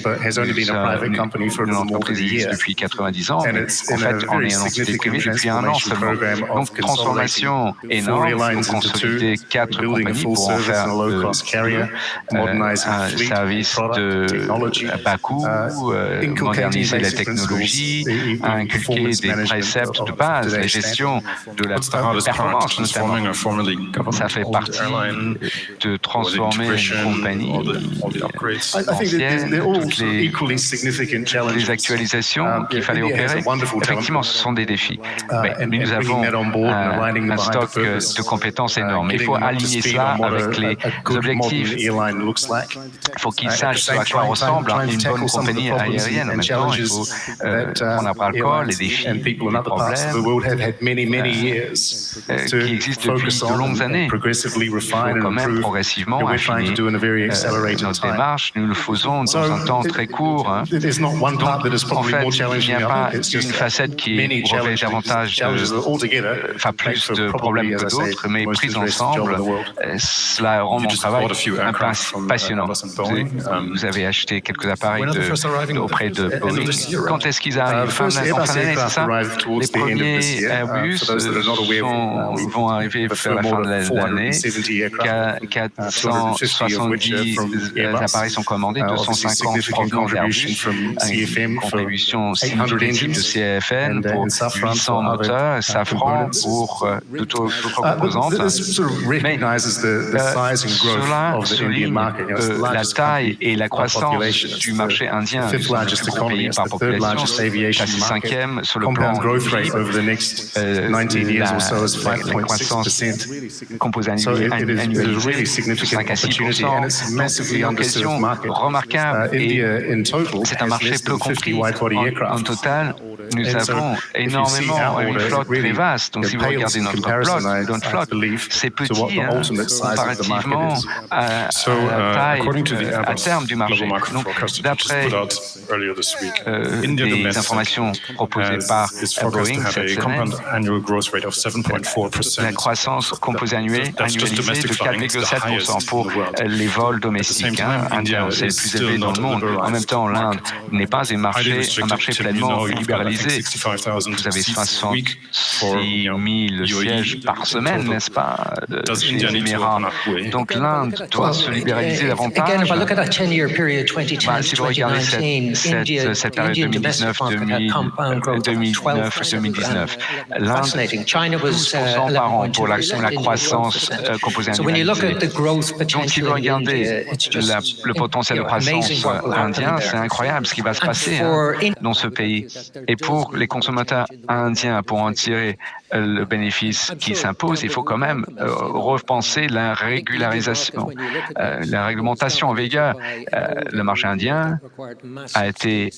Une entreprise existe depuis 90 ans, mais en fait, on est en entité privée depuis 1 an seulement. Donc, transformation énorme, pour consolider 4 compagnies pour en faire un service de bas coût, moderniser la technologie, inculquer des préceptes de base, la gestion de la performance notamment. Ça fait partie de transformer une compagnie ancienne, toutes les actualisations qu'il fallait opérer. Effectivement, ce sont des défis. Mais nous avons un stock de compétences énorme. Il faut aligner cela avec les objectifs. Il faut qu'ils sachent à quoi ressemble une bonne compagnie aérienne. En même temps, il faut prendre à bras le corps les défis, les problèmes qui existent depuis de longues années. Il faut quand même progressivement affiner notre démarche. Nous le faisons dans un temps très court. Donc, en fait, il n'y a pas une facette qui revêt davantage plus de problèmes que d'autres, mais prise ensemble, cela rend mon travail un peu passionnant. Vous avez acheté quelques appareils auprès de Boeing. Quand est-ce qu'ils arrivent? En fin d'année, c'est ça? Les premiers Airbus vont arriver vers la fin de l'année. 470 appareils sont commandés, 250 provenant d'Airbus, une contribution significative de CFN pour 800 moteurs, Safran pour d'autres composantes. Mais cela souligne la taille et la croissance du marché indien, le plus gros pays par population, classé 5e sur le plan la croissance composée annualisée, 5 à 6%. C'est une question remarquable et c'est un marché peu compris. En total, nous avons énormément une flotte très vaste. Donc, si vous regardez notre flotte, c'est petit comparativement à la taille à terme du marché. Donc, d'après des informations proposées par Boeing cette semaine, la croissance composée annualisée de 4,7% pour les vols domestiques indiens. C'est le plus élevé dans le monde. En même temps, l'Inde n'est pas un marché pleinement libéralisé. Vous avez 66 000 sièges par semaine, n'est-ce pas, chez les Émirats. Donc l'Inde doit se libéraliser davantage. Si vous regardez cette période 2019, l'Inde 12% par an pour la croissance composée annualisée. Donc si vous regardez le potentiel de croissance indien, c'est incroyable ce qui va se passer dans ce pays. Et pour pour les consommateurs indiens, pour en tirer le bénéfice qui s'impose, il faut quand même repenser la régularisation, la réglementation en vigueur. Le marché indien a été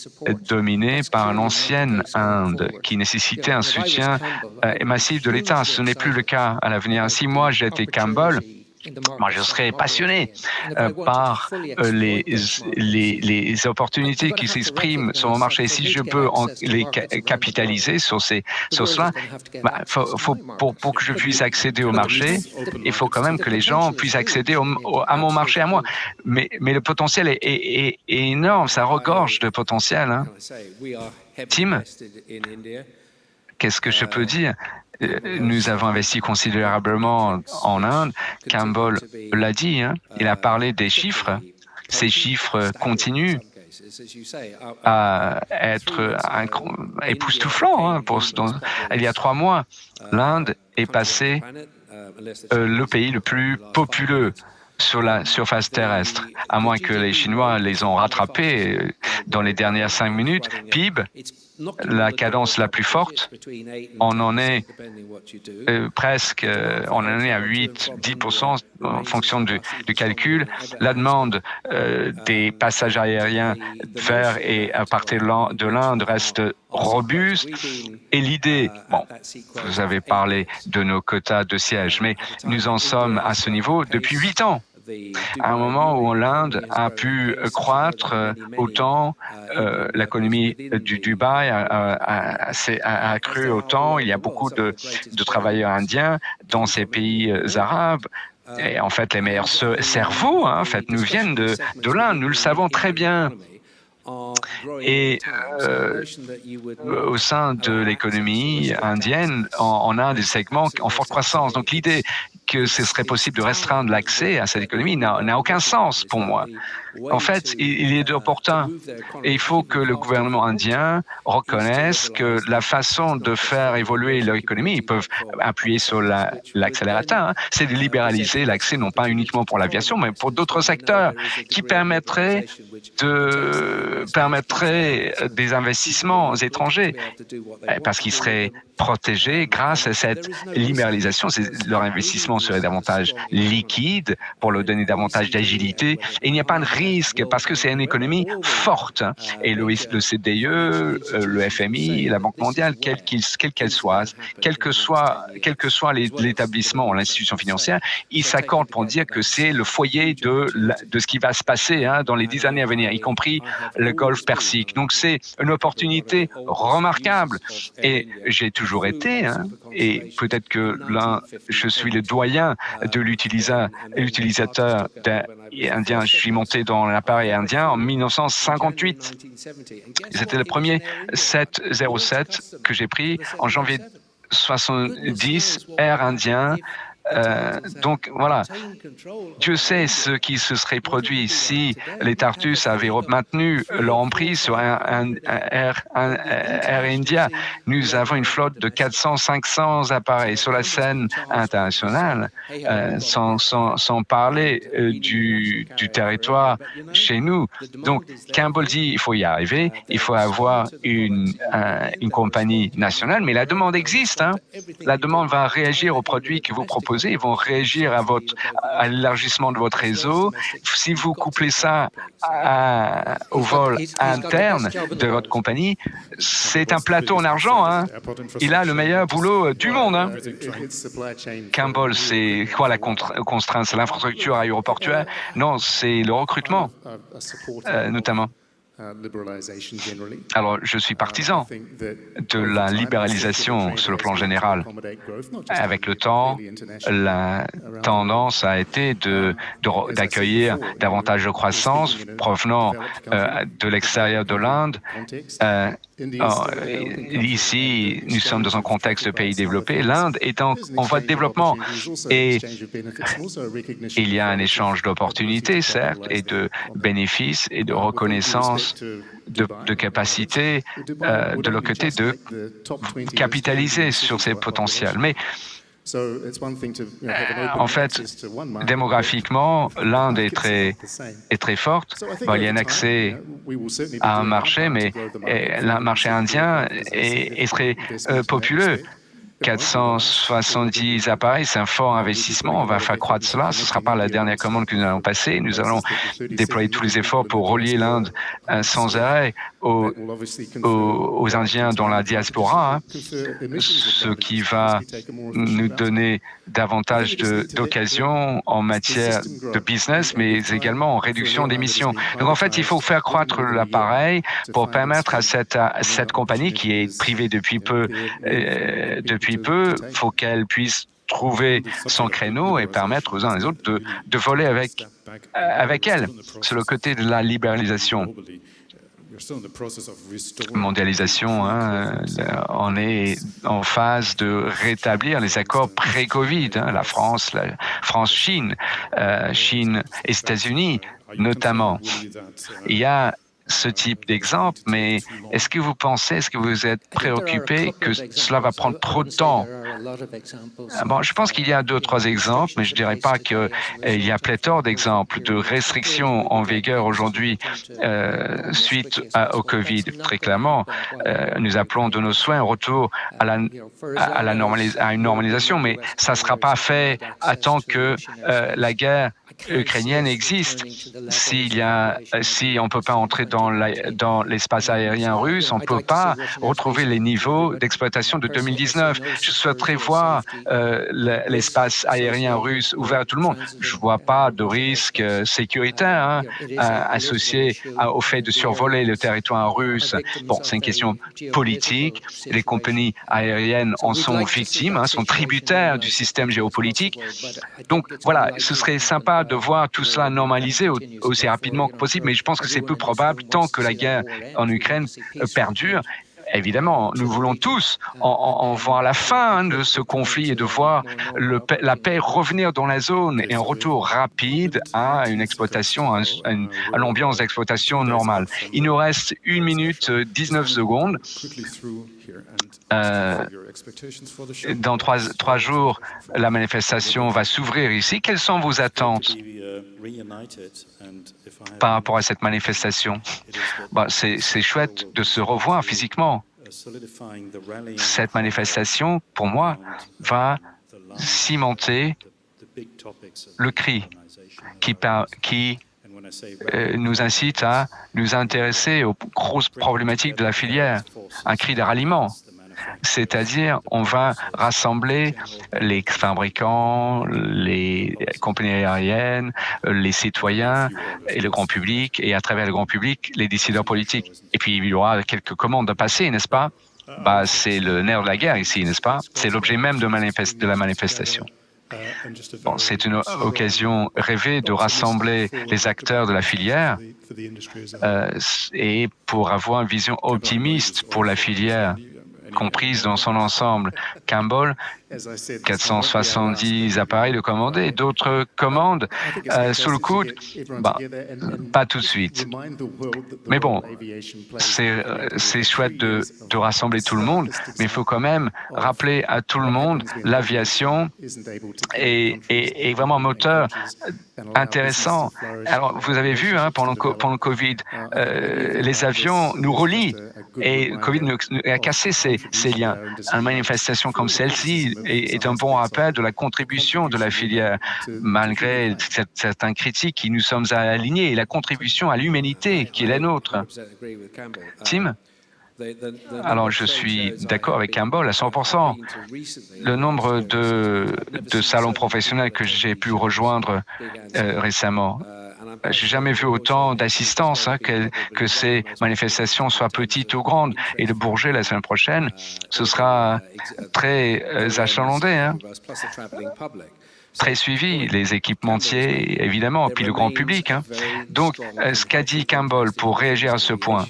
dominé par l'ancienne Inde qui nécessitait un soutien massif de l'État. Ce n'est plus le cas à l'avenir. Si moi j'étais Campbell, moi, je serais passionné par les opportunités qui s'expriment sur mon marché. Si je peux les capitaliser sur cela, pour que je puisse accéder au marché, il faut quand même que les gens puissent accéder à mon marché à moi. Mais le potentiel est énorme, ça regorge de potentiel. Hein. Tim, qu'est-ce que je peux dire? Nous avons investi considérablement en Inde. Campbell l'a dit, hein, il a parlé des chiffres. Ces chiffres continuent à être époustouflants. Hein, il y a 3 mois, l'Inde est passée le pays le plus populeux sur la surface terrestre, à moins que les Chinois les ont rattrapés dans les dernières 5 minutes. PIB, la cadence la plus forte, on en est presque, on en est à 8-10% en fonction du calcul. La demande des passages aériens vers et à partir de l'Inde reste robuste. Et l'idée, bon, vous avez parlé de nos quotas de sièges, mais nous en sommes à ce niveau depuis 8 ans. À un moment où l'Inde a pu croître autant, l'économie du Dubaï a cru autant, il y a beaucoup de travailleurs indiens dans ces pays arabes. Et en fait, les meilleurs cerveaux en fait, nous viennent de l'Inde, nous le savons très bien. Et au sein de l'économie indienne, on a des segments en forte croissance. Donc l'idée que ce serait possible de restreindre l'accès à cette économie n'a aucun sens pour moi. En fait, il est opportun et il faut que le gouvernement indien reconnaisse que la façon de faire évoluer leur économie, ils peuvent appuyer sur l'accélérateur, hein, c'est de libéraliser l'accès non pas uniquement pour l'aviation, mais pour d'autres secteurs qui permettraient des investissements étrangers parce qu'ils seraient protégés grâce à cette libéralisation. Leur investissement serait davantage liquide pour leur donner davantage d'agilité. Et il n'y a pas de risque parce que c'est une économie forte. Et le CDE, le FMI, la Banque mondiale, quelle qu'elle soit, quel que soit l'établissement ou l'institution financière, ils s'accordent pour dire que c'est le foyer de ce qui va se passer dans les 10 années à venir, y compris le Golfe Persique. Donc c'est une opportunité remarquable. Et j'ai toujours été, et peut-être que là, je suis le doyen de l'utilisateur indien. Je suis monté dans l'appareil indien en 1958. C'était le premier 707 que j'ai pris en janvier 70, Air Indien. Donc voilà, Dieu sait ce qui se serait produit si les Tartus avaient maintenu leur emprise sur Air India. Nous avons une flotte de 400-500 appareils sur la scène internationale, sans parler du territoire chez nous. Donc Campbell dit il faut y arriver, il faut avoir une compagnie nationale, mais la demande existe. La demande va réagir aux produits que vous proposez. Ils vont réagir à l'élargissement de votre réseau. Si vous couplez ça au vol interne de votre compagnie, c'est un plateau en argent. Il a le meilleur boulot du monde. Campbell, c'est quoi la contrainte? C'est l'infrastructure aéroportuaire? Non, c'est le recrutement, notamment. Alors, je suis partisan de la libéralisation sur le plan général. Avec le temps, la tendance a été d'accueillir davantage de croissance provenant de l'extérieur de l'Inde. Ici, nous sommes dans un contexte de pays développé. L'Inde est en voie de développement et il y a un échange d'opportunités, certes, et de bénéfices et de reconnaissance de capacité de leur côté de capitaliser sur ces potentiels. Mais En fait, démographiquement, l'Inde est très forte. Bon, il y a un accès à un marché, mais le marché indien est très populeux. 470 appareils, c'est un fort investissement. On va faire croître cela. Ce ne sera pas la dernière commande que nous allons passer. Nous allons déployer tous les efforts pour relier l'Inde sans arrêt aux Indiens dans la diaspora, ce qui va nous donner davantage d'occasions en matière de business, mais également en réduction d'émissions. Donc en fait, il faut faire croître l'appareil pour permettre à cette compagnie qui est privée depuis peu, faut qu'elle puisse trouver son créneau et permettre aux uns et aux autres de voler avec elle. C'est le côté de la libéralisation. Mondialisation, on est en phase de rétablir les accords pré-Covid, la France-Chine, Chine et États-Unis notamment. Il y a ce type d'exemple, mais est-ce que vous êtes préoccupé que cela va prendre trop de temps? Bon, je pense qu'il y a 2 ou 3 exemples, mais je ne dirais pas qu'il y a pléthore d'exemples de restrictions en vigueur aujourd'hui suite au Covid. Très clairement, nous appelons de nos souhaits un retour à une normalisation, mais ça ne sera pas fait à tant que la guerre ukrainienne existe. Si on ne peut pas entrer dans l'espace aérien russe, on ne peut pas retrouver les niveaux d'exploitation de 2019. Je souhaiterais voir l'espace aérien russe ouvert à tout le monde. Je ne vois pas de risque sécuritaire associé au fait de survoler le territoire russe. Bon, c'est une question politique. Les compagnies aériennes en sont victimes, sont tributaires du système géopolitique. Donc voilà, ce serait sympa de voir tout cela normalisé aussi rapidement que possible, mais je pense que c'est peu probable tant que la guerre en Ukraine perdure. Évidemment, nous voulons tous en voir la fin de ce conflit et de voir la paix revenir dans la zone et un retour rapide à une exploitation, à l'ambiance d'exploitation normale. Il nous reste 1 minute 19 secondes. Dans 3 jours, la manifestation va s'ouvrir ici. Quelles sont vos attentes par rapport à cette manifestation? C'est chouette de se revoir physiquement. Cette manifestation, pour moi, va cimenter le CRI qui nous incite à nous intéresser aux grosses problématiques de la filière, un cri de ralliement. C'est-à-dire, on va rassembler les fabricants, les compagnies aériennes, les citoyens et le grand public, et à travers le grand public, les décideurs politiques. Et puis, il y aura quelques commandes à passer, n'est-ce pas? C'est le nerf de la guerre ici, n'est-ce pas? C'est l'objet même de la manifestation. Bon, c'est une occasion rêvée de rassembler les acteurs de la filière et pour avoir une vision optimiste pour la filière, comprise dans son ensemble. Campbell, 470 appareils de commander, d'autres commandes sous le coude, pas tout de suite. Mais bon, c'est chouette de rassembler tout le monde, mais il faut quand même rappeler à tout le monde l'aviation est vraiment un moteur intéressant. Alors, vous avez vu, pendant le Covid, les avions nous relient et le Covid nous a cassé ces liens. Une manifestation comme celle-ci est un bon rappel de la contribution de la filière, malgré certains critiques qui nous sommes alignés, et la contribution à l'humanité qui est la nôtre. Tim? Alors, je suis d'accord avec Campbell à 100%. Le nombre de salons professionnels que j'ai pu rejoindre récemment, j'ai jamais vu autant d'assistance, que ces manifestations soient petites ou grandes. Et le Bourget, la semaine prochaine, ce sera très achalandé. Très suivi, les équipementiers, évidemment, puis le grand public. Donc, ce qu'a dit Campbell pour réagir à ce point,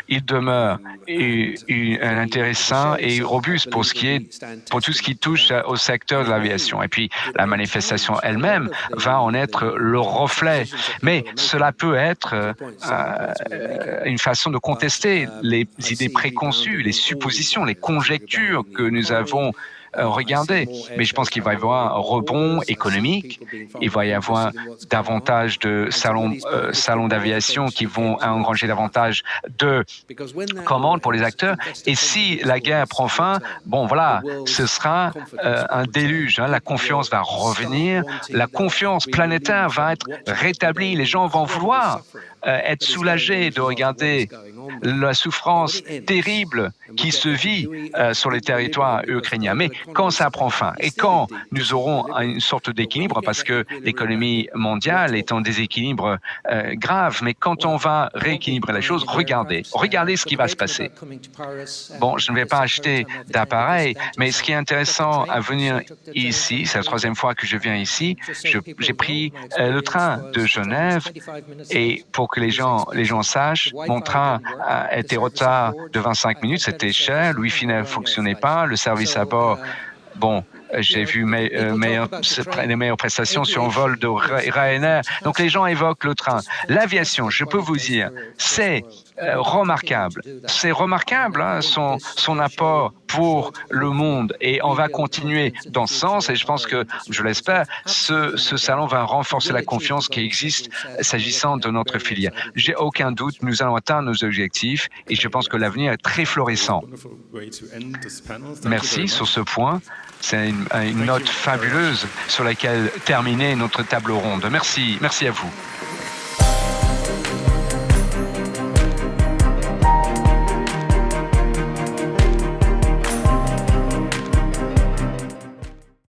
il demeure un intérêt sain et robuste pour tout ce qui touche au secteur de l'aviation. Et puis, la manifestation elle-même va en être le reflet. Mais cela peut être une façon de contester les idées préconçues, les suppositions, les conjectures que nous avons regarder. Mais je pense qu'il va y avoir un rebond économique, il va y avoir davantage de salons d'aviation qui vont engranger davantage de commandes pour les acteurs. Et si la guerre prend fin, bon voilà, ce sera un déluge. La confiance va revenir, la confiance planétaire va être rétablie. Les gens vont vouloir être soulagés de regarder la souffrance terrible qui se vit sur les territoires ukrainiens. Mais quand ça prend fin et quand nous aurons une sorte d'équilibre, parce que l'économie mondiale est en déséquilibre grave, mais quand on va rééquilibrer les choses, regardez ce qui va se passer. Bon, je ne vais pas acheter d'appareil, mais ce qui est intéressant à venir ici, c'est la troisième fois que je viens ici, j'ai pris le train de Genève et pour que les gens sachent, mon train était en retard de 25 minutes, c'était cher, le Wi-Fi ne fonctionnait pas, le service à bord, bon, j'ai vu les meilleures prestations sur un vol de Ryanair. Donc les gens évoquent le train. L'aviation, je peux vous dire, c'est remarquable. C'est remarquable, hein, son apport pour le monde. Et on va continuer dans ce sens. Et je pense que, je l'espère, ce salon va renforcer la confiance qui existe s'agissant de notre filière. J'ai aucun doute, nous allons atteindre nos objectifs. Et je pense que l'avenir est très florissant. Merci sur ce point. C'est une note fabuleuse sur laquelle terminer notre table ronde. Merci à vous.